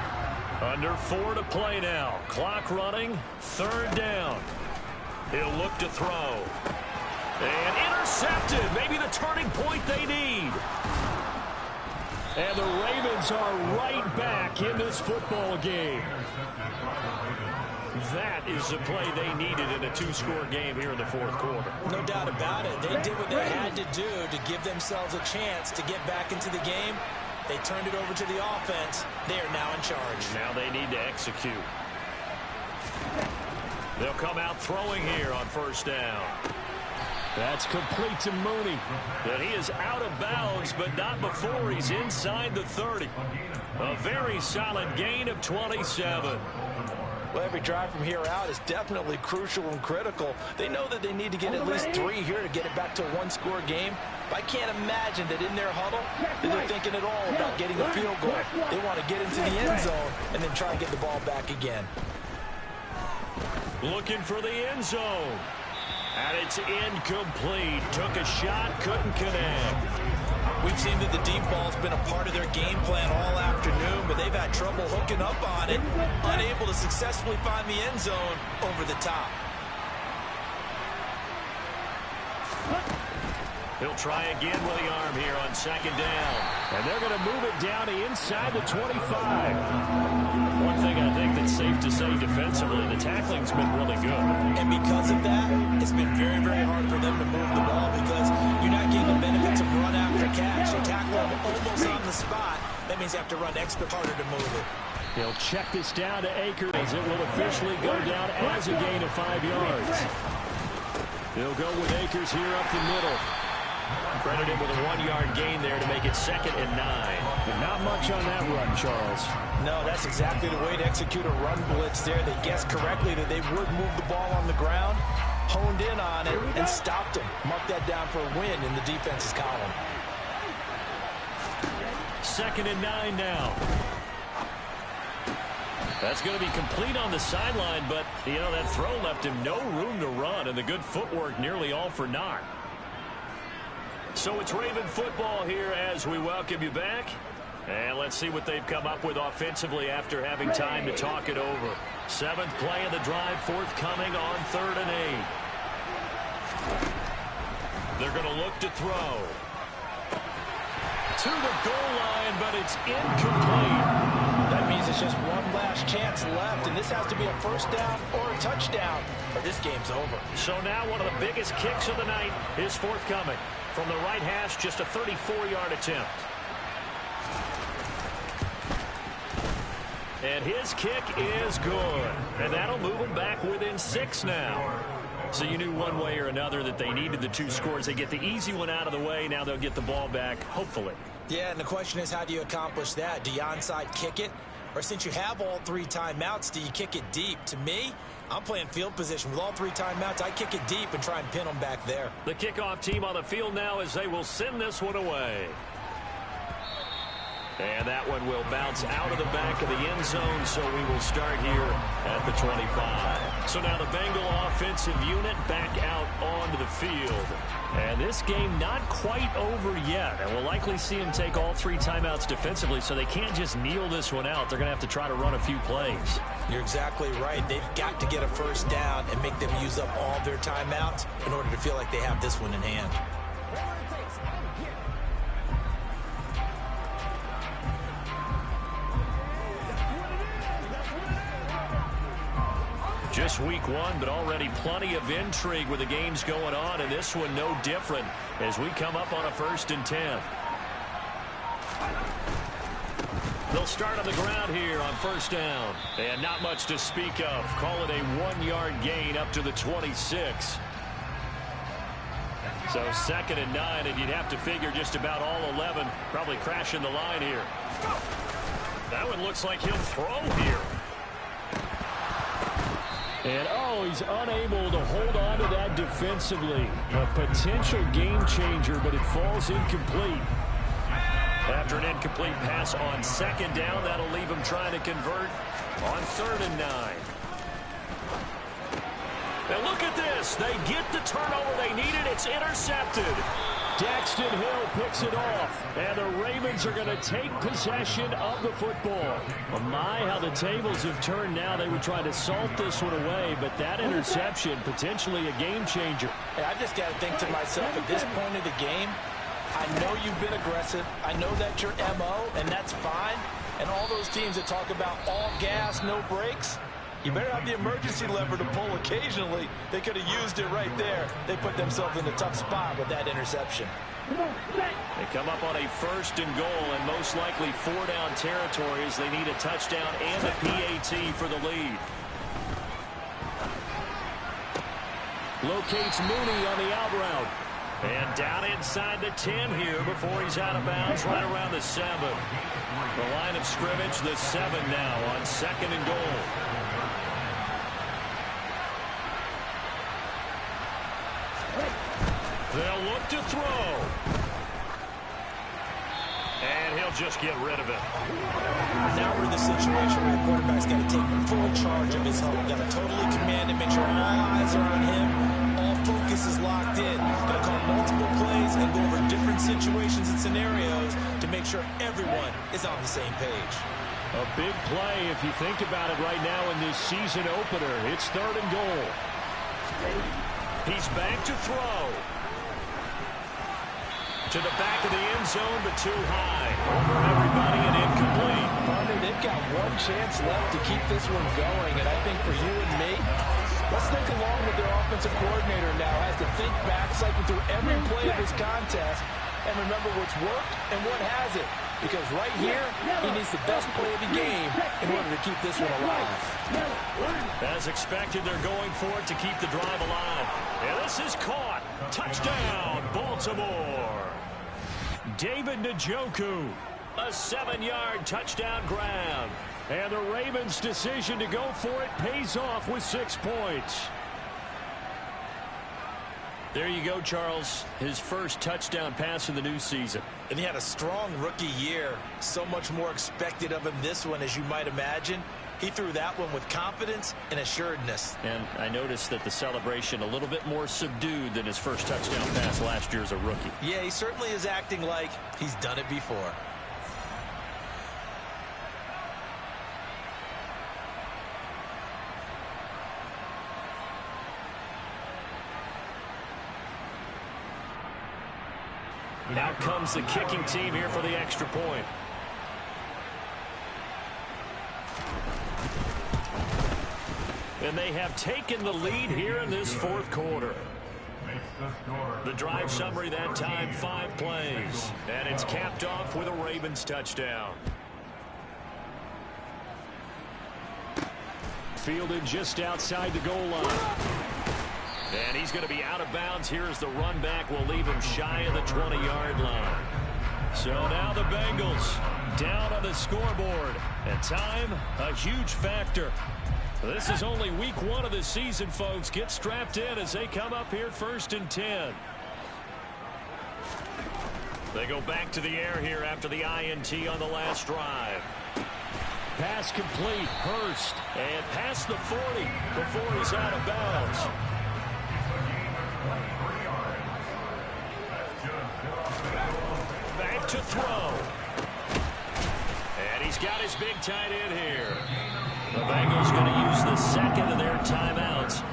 Under 4 to play now. Clock running. 3rd down. He'll look to throw. And intercepted. Maybe the turning point they need. And the Ravens are right back in this football game. That is the play they needed in a 2-score game here in the 4th quarter. No doubt about it. They did what they had to do to give themselves a chance to get back into the game. They turned it over to the offense. They are now in charge. Now they need to execute. They'll come out throwing here on 1st down. That's complete to Mooney. And he is out of bounds, but not before he's inside the 30. A very solid gain of 27. Well, every drive from here out is definitely crucial and critical. They know that they need to get at least 3 here to get it back to a 1-score game. But I can't imagine that in their huddle that they're thinking at all about getting a field goal. They want to get into the end zone and then try and get the ball back again. Looking for the end zone. And it's incomplete. Took a shot, couldn't connect. We've seen that the deep ball's been a part of their game plan all afternoon, but they've had trouble hooking up on it, unable to successfully find the end zone over the top. He'll try again with the arm here on 2nd down. And they're going to move it down to inside the 25. One thing I think that's safe to say defensively, the tackling's been really good. And because of that, it's been very, very hard for them to move the ball because you're not getting the benefits of run after catch. You tackle them almost on the spot. That means you have to run extra harder to move it. He'll check this down to Akers. It will officially go down as a gain of 5 yards. He'll go with Akers here up the middle. Credited with a 1-yard gain there to make it 2nd and 9. But not much on that run, Charles. No, that's exactly the way to execute a run blitz there. They guessed correctly that they would move the ball on the ground, honed in on it, and stopped them. Mark that down for a win in the defense's column. 2nd and 9 now. That's going to be complete on the sideline, but, you know, that throw left him no room to run, and the good footwork nearly all for naught. So it's Raven football here as we welcome you back. And let's see what they've come up with offensively after having time to talk it over. 7th play of the drive forthcoming on 3rd and 8. They're going to look to throw. To the goal line, but it's incomplete. That means it's just one last chance left, and this has to be a 1st down or a touchdown, or this game's over. So now one of the biggest kicks of the night is forthcoming. From the right hash, just a 34-yard attempt. And his kick is good. And that'll move him back within 6 now. So you knew one way or another that they needed the 2 scores. They get the easy one out of the way. Now they'll get the ball back, hopefully. Yeah, and the question is, how do you accomplish that? Do you onside kick it? Or since you have all 3 timeouts, do you kick it deep? To me, I'm playing field position. With all 3 timeouts, I kick it deep and try and pin them back there. The kickoff team on the field now as they will send this one away. And that one will bounce out of the back of the end zone, so we will start here at the 25. So now the Bengal offensive unit back out onto the field. And this game not quite over yet. And we'll likely see them take all 3 timeouts defensively, so they can't just kneel this one out. They're going to have to try to run a few plays. You're exactly right. They've got to get a 1st down and make them use up all their timeouts in order to feel like they have this one in hand. Just week 1, but already plenty of intrigue with the games going on, and this one no different as we come up on a 1st and 10. They'll start on the ground here on 1st down. And not much to speak of. Call it a 1-yard gain up to the 26. So 2nd and 9, and you'd have to figure just about all 11 probably crashing the line here. That one looks like he'll throw here. And, he's unable to hold on to that defensively. A potential game changer, but it falls incomplete. After an incomplete pass on 2nd down, that'll leave him trying to convert on 3rd and 9. And look at this. They get the turnover they needed. It's intercepted. Daxton Hill picks it off, and the Ravens are going to take possession of the football. Well, my, how the tables have turned now. They were trying to salt this one away, but that interception, potentially a game changer. Hey, I just got to think to myself, at this point of the game, I know you've been aggressive. I know that's your MO, and that's fine. And all those teams that talk about all gas, no brakes, you better have the emergency lever to pull occasionally. They could have used it right there. They put themselves in a tough spot with that interception. They come up on a 1st and goal, and most likely 4-down territory as they need a touchdown and a PAT for the lead. Locates Mooney on the out route. And down inside the 10 here before he's out of bounds, right around the 7. The line of scrimmage, the 7 now on 2nd and goal. They'll look to throw. And he'll just get rid of it. Now we're in the situation where the quarterback's got to take full charge of his home. Got to totally command it, make sure all eyes are on him. All focus is locked in. Got to call multiple plays and go over different situations and scenarios to make sure everyone is on the same page. A big play if you think about it right now in this season opener. It's 3rd and goal. He's back to throw. To the back of the end zone, but too high. Over everybody and incomplete. Partner, they've got one chance left to keep this one going, and I think for you and me, let's think along with their offensive coordinator now. Has to think back, cycle through every play of this contest, and remember what's worked and what hasn't. Because right here, he needs the best play of the game in order to keep this one alive. As expected, they're going for it to keep the drive alive. And this is caught. Touchdown, Baltimore. David Njoku, a 7-yard touchdown grab. And the Ravens' decision to go for it pays off with 6 points. There you go, Charles. His first touchdown pass in the new season. And he had a strong rookie year. So much more expected of him this one, as you might imagine. He threw that one with confidence and assuredness. And I noticed that the celebration a little bit more subdued than his first touchdown pass last year as a rookie. Yeah, he certainly is acting like he's done it before. Out comes the kicking team here for the extra point. And they have taken the lead here in this 4th quarter. The drive summary that time, 5 plays. And it's capped off with a Ravens touchdown. Fielded just outside the goal line. And he's going to be out of bounds here as the run back will leave him shy of the 20-yard line. So now the Bengals down on the scoreboard. And time, a huge factor. This is only week 1 of the season, folks. Get strapped in as they come up here 1st and 10. They go back to the air here after the INT on the last drive. Pass complete. Hurst. And past the 40 before he's out of bounds. Back to throw. And he's got his big tight end here. The Bengals going to use the 2nd of their timeouts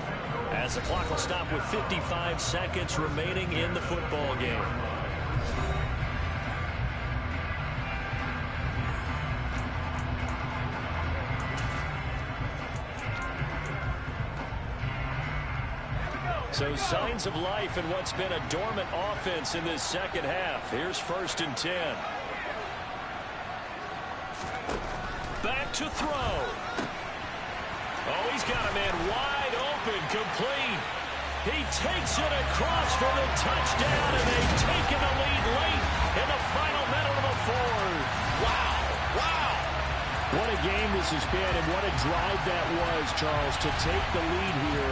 as the clock will stop with 55 seconds remaining in the football game. So signs of life in what's been a dormant offense in this second half. Here's 1st and 10. Back to throw. Oh, he's got a man wide open, complete. He takes it across for the touchdown, and they've taken the lead late in the final minute of the 4th. Wow. Wow. What a game this has been, and what a drive that was, Charles, to take the lead here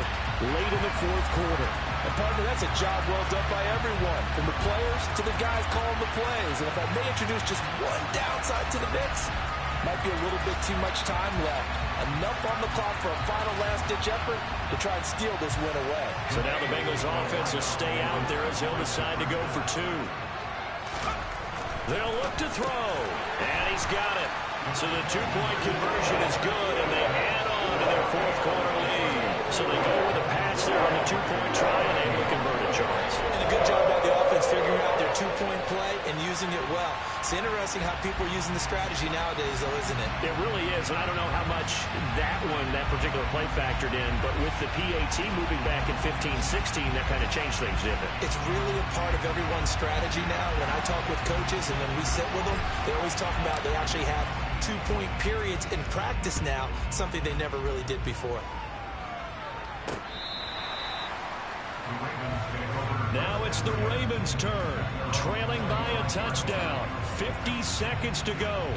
late in the 4th quarter. And partner, that's a job well done by everyone, from the players to the guys calling the plays. And if I may introduce just one downside to the mix, Might be a little bit too much time left. Enough on the clock for a final last-ditch effort to try and steal this win away. So now the Bengals offense will stay out there as he'll decide to go for 2. They'll look to throw, and he's got it. So the 2-point conversion is good, and they add on to their fourth-quarter lead. So they go with a pass there on the 2-point try, and able to convert it, Charles. And a good job by the offense figuring out their 2-point play and using it well. It's interesting how people are using the strategy nowadays, though, isn't it? It really is, and I don't know how much that particular play factored in, but with the PAT moving back in 15-16, that kind of changed things, didn't it? It's really a part of everyone's strategy now. When I talk with coaches and when we sit with them, they always talk about they actually have 2-point periods in practice now, something they never really did before. Now it's the Ravens' turn, trailing by a touchdown. 50 seconds to go.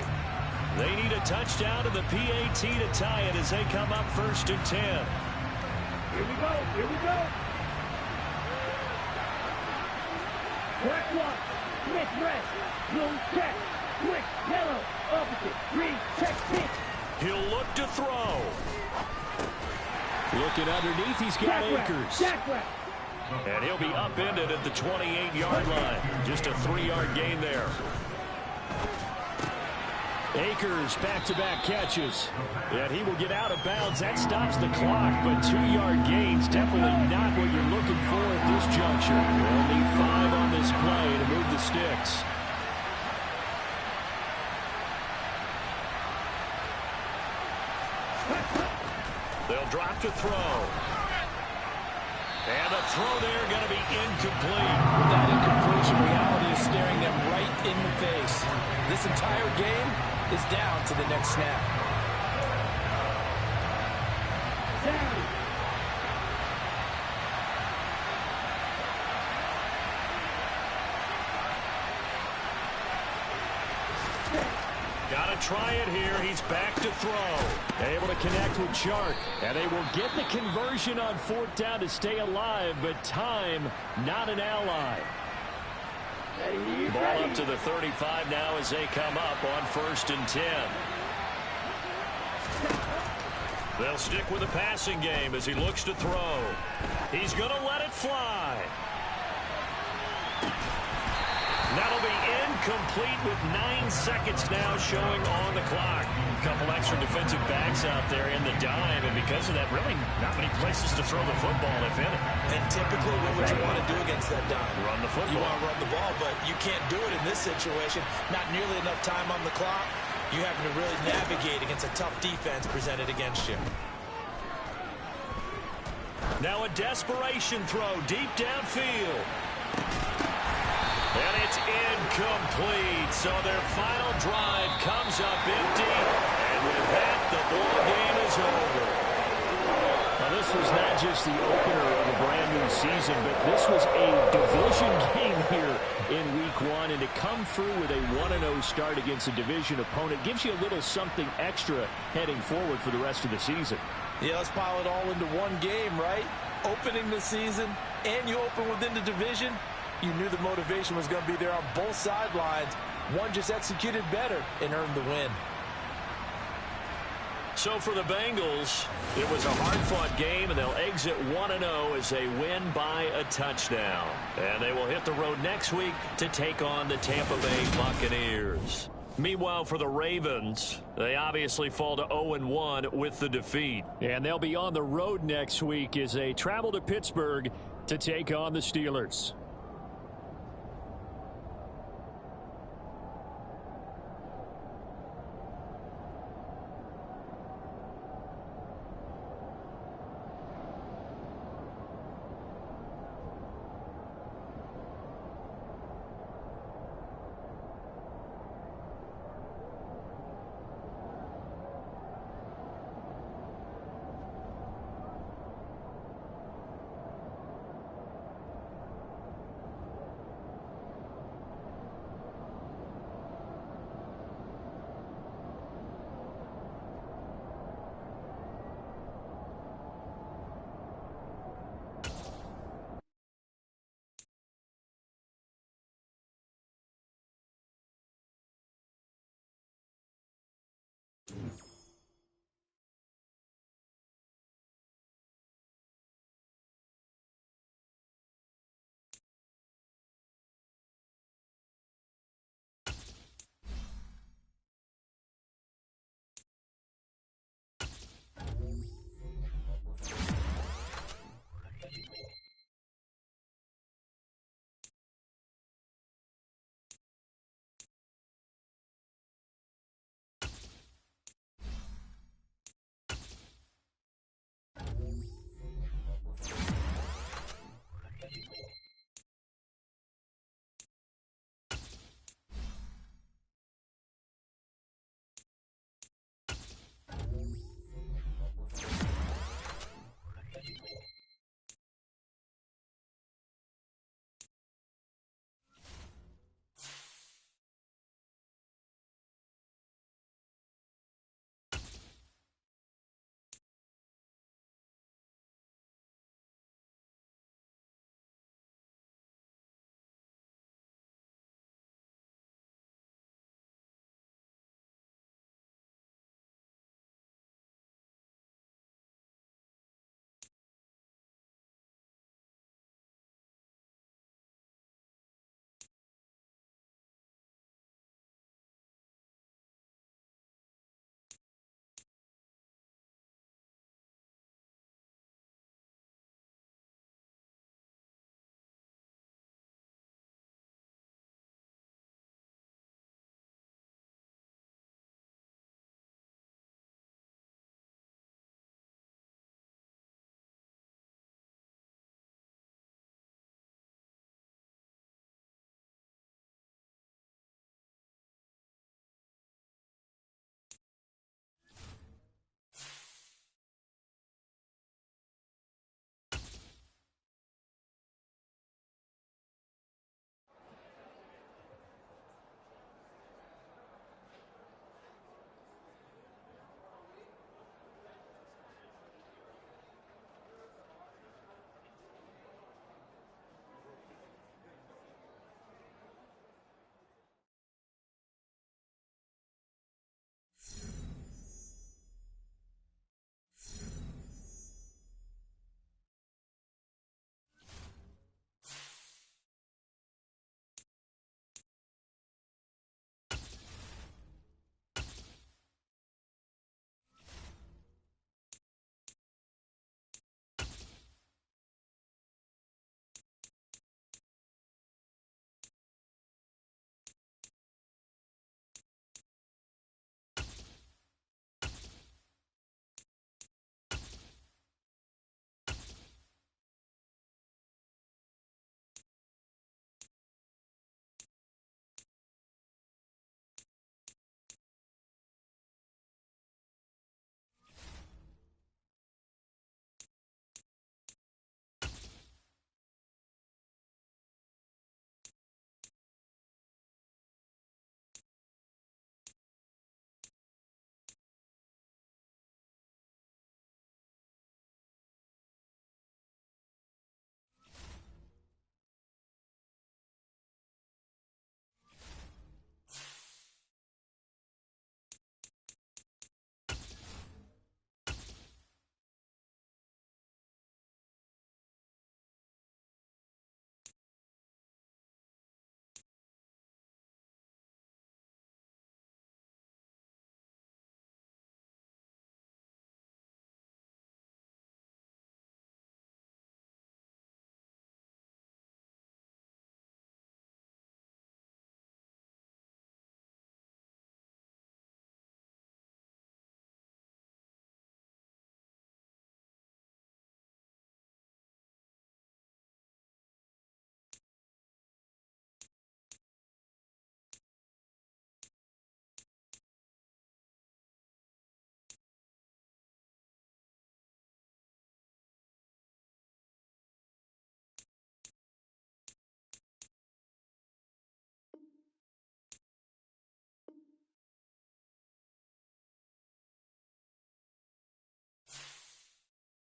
They need a touchdown to the PAT to tie it as they come up 1st and 10. Here we go. Here we go. Black one. Smith red. Blue check. Quick yellow. Opposite. Green check pitch. He'll look to throw. Looking underneath, he's got Akers. And he'll be upended at the 28-yard line. Just a 3-yard gain there. Akers back-to-back catches. And he will get out of bounds. That stops the clock, but 2-yard gains definitely not what you're looking for at this juncture. They'll need 5 on this play to move the sticks. They'll drop to throw. And the throw there going to be incomplete. With that incompletion, reality is staring them right in the face. This entire game is down to the next snap. Got to try it here. He's back to throw. Able to connect with Chark. And they will get the conversion on 4th down to stay alive, but time not an ally. Ball up to the 35 now as they come up on 1st and 10. They'll stick with the passing game as he looks to throw. He's going to let it fly. That'll be incomplete with 9 seconds now showing on the clock. A couple extra defensive backs out there in the dime, and because of that, really not many places to throw the football, if any. And typically, what would you want to do against that dime? Run the football. You want to run the ball, but you can't do it in this situation. Not nearly enough time on the clock. You having to really navigate against a tough defense presented against you. Now a desperation throw deep downfield. And it's incomplete. So their final drive comes up empty. And with that, the ball game is over. Now, this was not just the opener of a brand-new season, but this was a division game here in Week 1. And to come through with a 1-0 start against a division opponent gives you a little something extra heading forward for the rest of the season. Yeah, let's pile it all into one game, right? Opening the season, and you open within the division. You knew the motivation was going to be there on both sidelines. One just executed better and earned the win. So for the Bengals, it was a hard-fought game, and they'll exit 1-0 as they win by a touchdown. And they will hit the road next week to take on the Tampa Bay Buccaneers. Meanwhile, for the Ravens, they obviously fall to 0-1 with the defeat. And they'll be on the road next week as they travel to Pittsburgh to take on the Steelers.